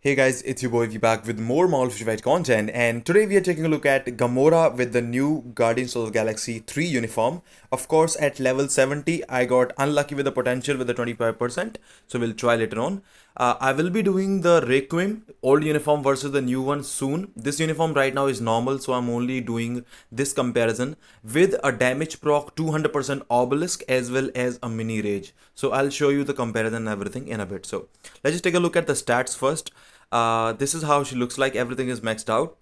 Hey guys, it's your boy V back with more Marvel Fight content, and today we are taking a look at Gamora with the new Guardians of the Galaxy 3 uniform. Of course, at level 70, I got unlucky with the potential with the 25%, so we'll try later on. I will be doing the Requiem old uniform versus the new one soon. This uniform right now is normal, so I'm only doing this comparison with a damage proc 200% obelisk as well as a mini rage. So I'll show you the comparison and everything in a bit. So let's just take a look at the stats first. This is how she looks like. Everything is maxed out.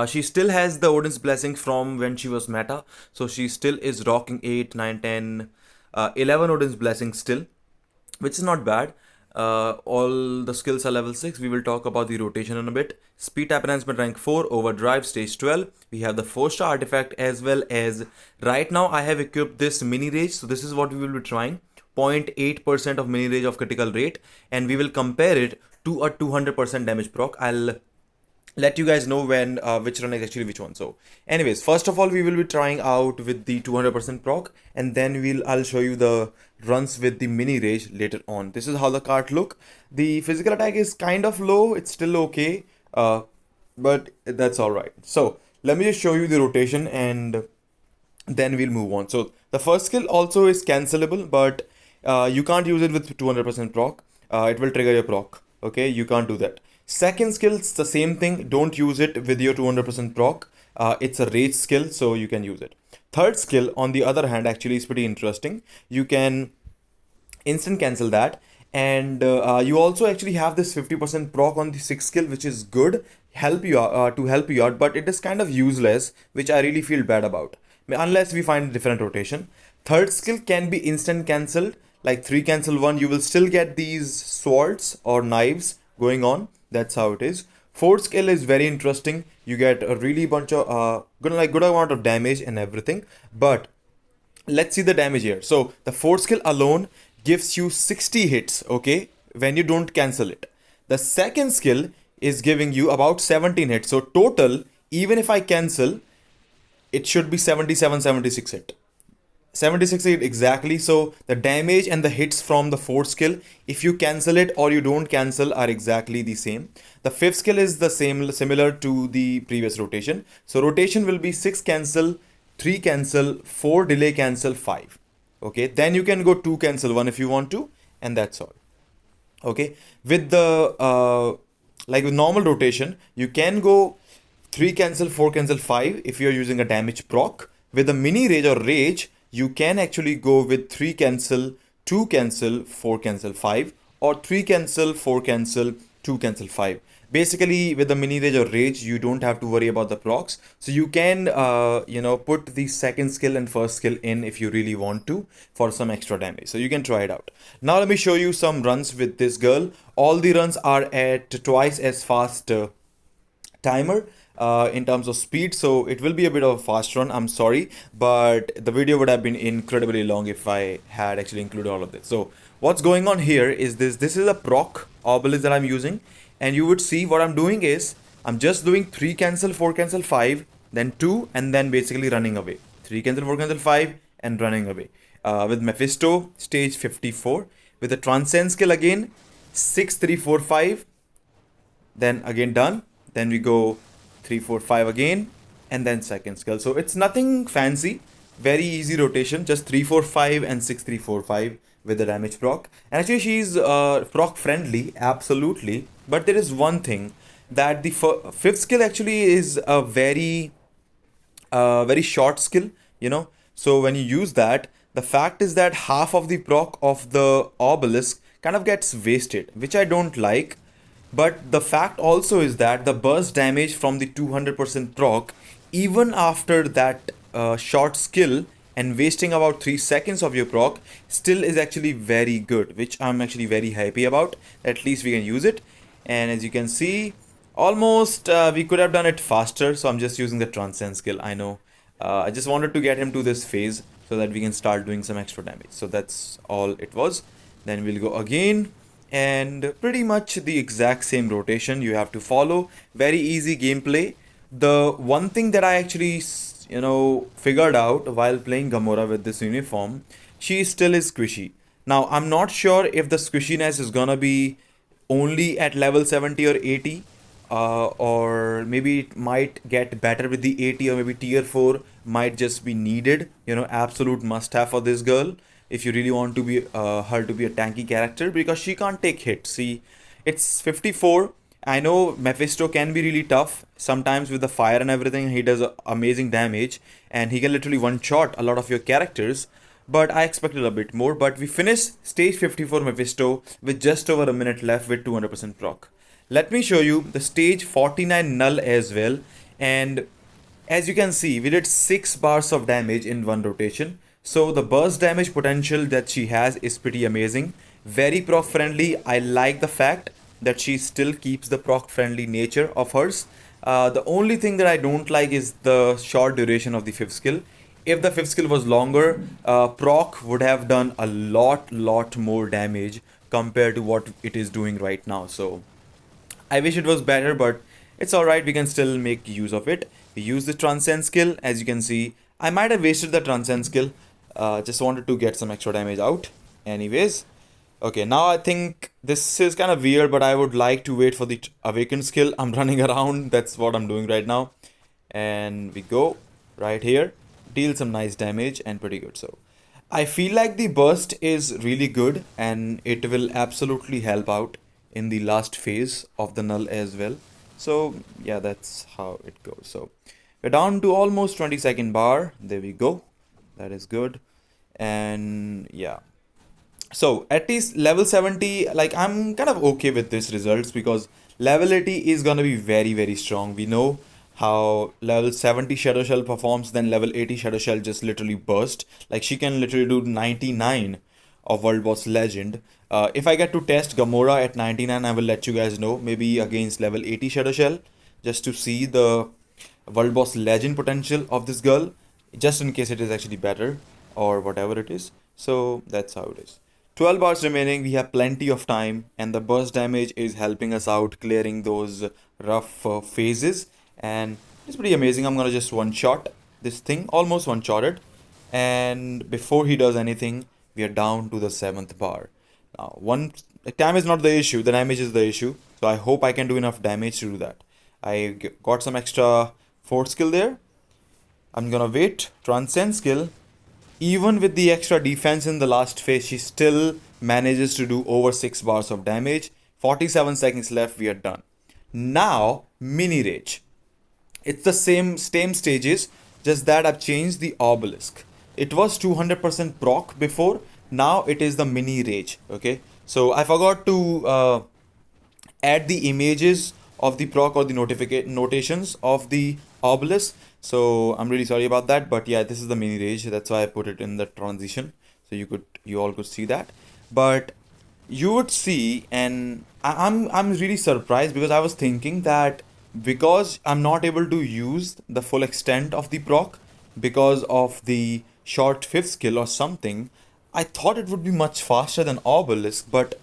She still has the Odin's blessing from when she was meta, so she still is rocking 8, 9, 10, 11 Odin's blessing still, which is not bad. All the skills are level 6. We will talk about the rotation in a bit. Speed tap enhancement rank 4, overdrive stage 12. We have the 4-star artifact as well as right now I have equipped this mini rage. So this is what we will be trying. 0.8% of mini rage of critical rate, and we will compare it to a 200% damage proc. I'll let you guys know when which run is actually which one. So anyways, first of all we will be trying out with the 200% proc, and then I'll show you the runs with the mini rage later on. This is how the card look. The physical attack is kind of low, it's still okay, but that's all right. So let me just show you the rotation and then we'll move on. So the first skill also is cancelable, but you can't use it with 200% proc. It will trigger your proc. Okay, you can't do that. Second skill, it's the same thing. Don't use it with your 200% proc. It's a rage skill, so you can use it. Third skill, on the other hand, actually is pretty interesting. You can instant cancel that, and you also actually have this 50% proc on the sixth skill, which is good, help you to help you out, but it is kind of useless, which I really feel bad about, unless we find a different rotation. Third skill can be instant cancelled, like 3 cancel 1, you will still get these swords or knives going on. That's how it is. Fourth skill is very interesting. You get a really bunch of good amount of damage and everything. But let's see the damage here. So the fourth skill alone gives you 60 hits, okay, when you don't cancel it. The second skill is giving you about 17 hits. So total, even if I cancel, it should be 77, 76 hit. 76 hit exactly. So the damage and the hits from the fourth skill, if you cancel it or you don't cancel, are exactly the same. The fifth skill is the same, similar to the previous rotation. So rotation will be 6 cancel, 3 cancel, 4 delay cancel, 5. Okay, then you can go 2 cancel 1 if you want to, and that's all. Okay, with the like with normal rotation, you can go 3 cancel, 4 cancel, 5 if you're using a damage proc. With the mini rage or rage, you can actually go with 3 cancel, 2 cancel, 4 cancel, 5, or 3 cancel, 4 cancel, 2 cancel, 5. Basically, with the mini rage or rage, you don't have to worry about the procs. So you can, put the second skill and first skill in if you really want to for some extra damage. So you can try it out. Now let me show you some runs with this girl. All the runs are at twice as fast timer. In terms of speed, so it will be a bit of a fast run. I'm sorry, but the video would have been incredibly long if I had actually included all of this. So what's going on here is this is a proc obelisk that I'm using, and you would see what I'm doing is I'm just doing 3 cancel, 4 cancel, 5, then 2, and then basically running away. 3 cancel, 4 cancel, 5, and running away. With Mephisto, stage 54. With the transcend skill again, 6, 3, 4, 5, then again done. Then we go 3, 4, 5 again, and then second skill. So it's nothing fancy, very easy rotation, just 3, 4, 5 and 6, 3, 4, 5 with the damage proc. And actually she's proc friendly, absolutely, but there is one thing, that the fifth skill actually is a very short skill, so when you use that, the fact is that half of the proc of the obelisk kind of gets wasted, which I don't like. But the fact also is that the burst damage from the 200% proc, even after that short skill and wasting about 3 seconds of your proc, still is actually very good, which I'm actually very happy about. At least we can use it. And as you can see, almost we could have done it faster, so I'm just using the transcend skill. I know. I just wanted to get him to this phase so that we can start doing some extra damage. So that's all it was. Then we'll go again. And pretty much the exact same rotation you have to follow. Very easy gameplay. The one thing that I actually figured out while playing Gamora with this uniform, she still is squishy. Now I'm not sure if the squishiness is gonna be only at level 70 or 80, or maybe it might get better with the 80, or maybe tier 4 might just be needed, absolute must have for this girl if you really want to be her to be a tanky character, because she can't take hits. See, it's 54. I know Mephisto can be really tough sometimes with the fire and everything. He does amazing damage and he can literally one shot a lot of your characters, but I expected a bit more. But we finished stage 54 Mephisto with just over a minute left with 200% proc. Let me show you the stage 49 null as well. And as you can see, we did 6 bars of damage in one rotation. So the burst damage potential that she has is pretty amazing. Very proc friendly. I like the fact that she still keeps the proc friendly nature of hers. The only thing that I don't like is the short duration of the fifth skill. If the fifth skill was longer, proc would have done a lot more damage compared to what it is doing right now. So I wish it was better, but it's alright, we can still make use of it. We use the transcend skill. As you can see, I might have wasted the transcend skill. Just wanted to get some extra damage out. Anyways, okay, now I think this is kind of weird, but I would like to wait for the awakened skill. I'm running around, that's what I'm doing right now. And we go right here, deal some nice damage and pretty good. So I feel like the burst is really good and it will absolutely help out in the last phase of the null as well. So yeah, that's how it goes. So we're down to almost 20-second bar. There we go. That is good. And yeah, so at least level 70, like I'm kind of okay with this results, because level 80 is gonna be very strong. We know how level 70 Shadow Shell performs, then level 80 Shadow Shell just literally burst. Like she can literally do 99 of World Boss Legend. If I get to test Gamora at 99, I will let you guys know, maybe against level 80 Shadow Shell, just to see the World Boss Legend potential of this girl, just in case it is actually better or whatever it is. So that's how it is. 12 bars remaining, we have plenty of time, and the burst damage is helping us out clearing those rough phases, and it's pretty amazing. I'm gonna just one shot this thing, almost one shotted, and before he does anything, we are down to the 7th bar. Now, time is not the issue, the damage is the issue, so I hope I can do enough damage to do that. I got some extra 4th skill there. I'm gonna wait, transcend skill. Even with the extra defense in the last phase, she still manages to do over 6 bars of damage. 47 seconds left, we are done. Now, mini rage. It's the same stages, just that I've changed the obelisk. It was 200% proc before, now it is the mini rage, okay? So I forgot to add the images of the proc or the notations of the obelisk. So I'm really sorry about that, but yeah, this is the mini rage. That's why I put it in the transition, so you all could see that. But you would see, and I'm really surprised, because I was thinking that because I'm not able to use the full extent of the proc because of the short fifth skill or something, I thought it would be much faster than obelisk. But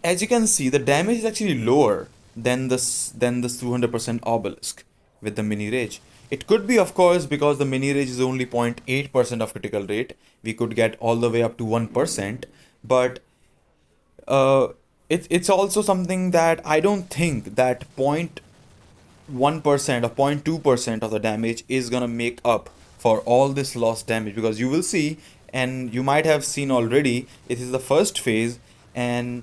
as you can see, the damage is actually lower than this 200% obelisk with the mini rage. It could be, of course, because the mini rage is only 0.8% of critical rate. We could get all the way up to 1%, but it's also something that I don't think that 0.1% or 0.2% of the damage is gonna make up for all this lost damage, because you will see, and you might have seen already, it is the first phase, and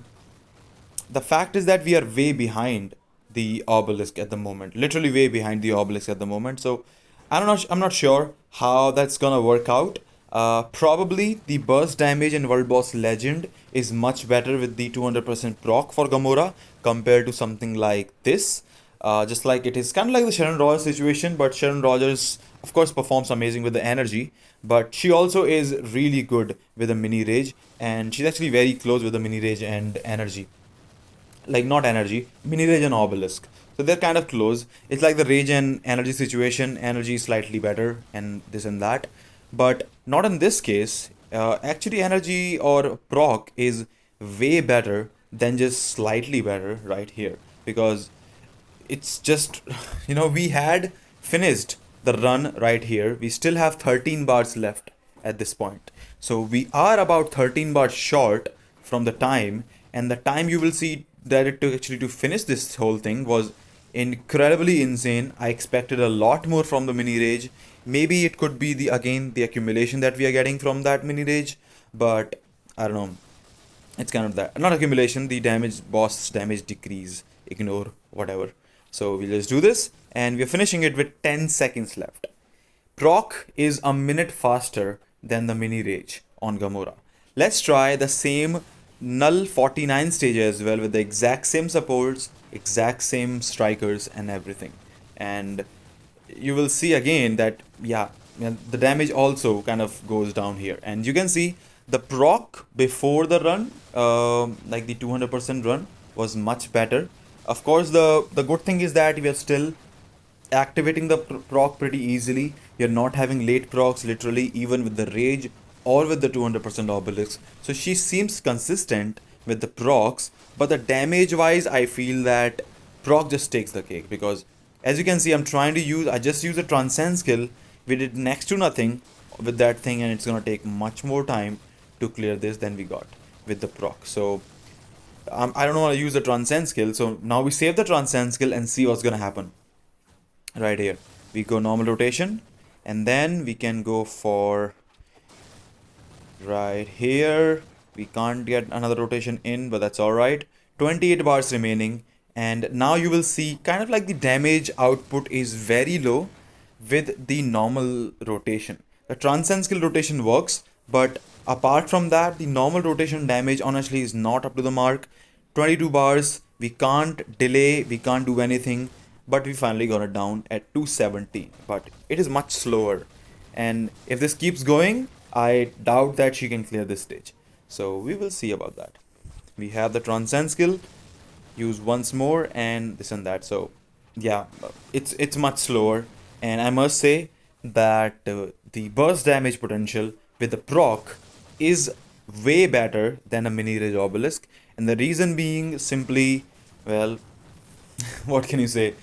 the fact is that we are way behind the obelisk at the moment, literally way behind the obelisk at the moment. So I'm not sure how that's gonna work out. Probably the burst damage in World Boss Legend is much better with the 200% proc for Gamora compared to something like this. Just like it is kind of like the Sharon Rogers situation, but Sharon Rogers of course performs amazing with the energy, but she also is really good with the mini rage, and she's actually very close with the mini rage and energy. Like not energy, mini rage and obelisk, so they're kind of close. It's like the rage and energy situation, energy is slightly better and this and that, but not in this case. Actually energy or proc is way better than just slightly better right here, because it's just we had finished the run right here. We still have 13 bars left at this point, so we are about 13 bars short from the time, and the time you will see decided to actually to finish this whole thing was incredibly insane. I expected a lot more from the mini rage. Maybe it could be the accumulation that we are getting from that mini rage, but I don't know. It's kind of that, not accumulation, the damage, boss damage decrease, ignore whatever. So we'll just do this, and we're finishing it with 10 seconds left. Proc is a minute faster than the mini rage on Gamora. Let's try the same null 49 stage as well with the exact same supports, exact same strikers and everything. And you will see again that, yeah, the damage also kind of goes down here. And you can see the proc before the run, like the 200% run, was much better. Of course, the good thing is that we are still activating the proc pretty easily. You're not having late procs literally even with the rage or with the 200% obelisk. So she seems consistent with the procs, but the damage wise I feel that proc just takes the cake, because as you can see I just use a transcend skill. We did next to nothing with that thing, and it's gonna take much more time to clear this than we got with the proc. So I don't want to use the transcend skill, so now we save the transcend skill and see what's gonna happen. Right here we go normal rotation, and then we can go for right here. We can't get another rotation in, but that's all right. 28 bars remaining, and now you will see kind of like the damage output is very low with the normal rotation. The transcend skill rotation works, but apart from that, the normal rotation damage honestly is not up to the mark. 22 bars, we can't delay, we can't do anything, but we finally got it down at 270, but it is much slower. And if this keeps going, I doubt that she can clear this stage. So we will see about that. We have the transcend skill, use once more, and this and that. So yeah, it's much slower, and I must say that the burst damage potential with the proc is way better than a mini rage obelisk, and the reason being simply, well, what can you say?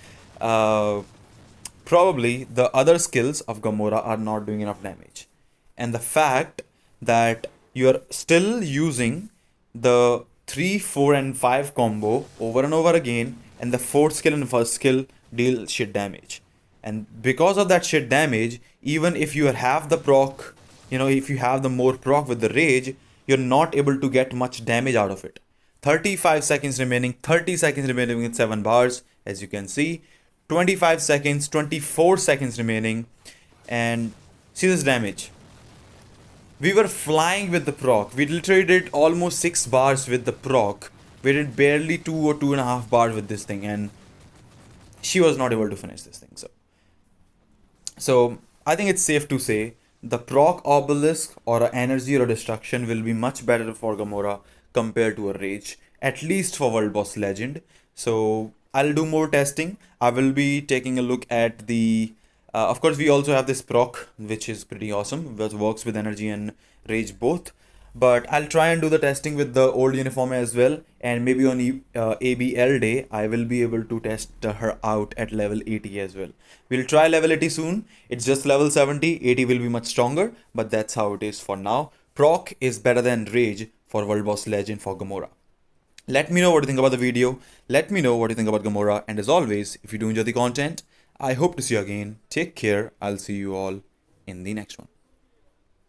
Probably the other skills of Gamora are not doing enough damage, and the fact that you are still using the 3, 4 and 5 combo over and over again, and the fourth skill and first skill deal shit damage. And because of that shit damage, even if you have the proc, if you have the more proc with the rage, you're not able to get much damage out of it. 35 seconds remaining, 30 seconds remaining with 7 bars, as you can see. 25 seconds, 24 seconds remaining, and see this damage. We were flying with the proc. We literally did almost 6 bars with the proc. We did barely 2 or 2.5 bars with this thing, and she was not able to finish this thing. So I think it's safe to say the proc obelisk or a energy or a destruction will be much better for Gamora compared to a rage, at least for World Boss Legend. So I'll do more testing. I will be taking a look at the of course we also have this proc, which is pretty awesome, which works with energy and rage both, but I'll try and do the testing with the old uniform as well, and maybe on ABL day I will be able to test her out at level 80 as well. We'll try level 80 soon. It's just level 70, 80 will be much stronger, but that's how it is for now. Proc is better than rage for World Boss Legend for Gamora. Let me know what you think about the video. Let me know what you think about Gamora, and as always, if you do enjoy the content, I hope to see you again. Take care. I'll see you all in the next one.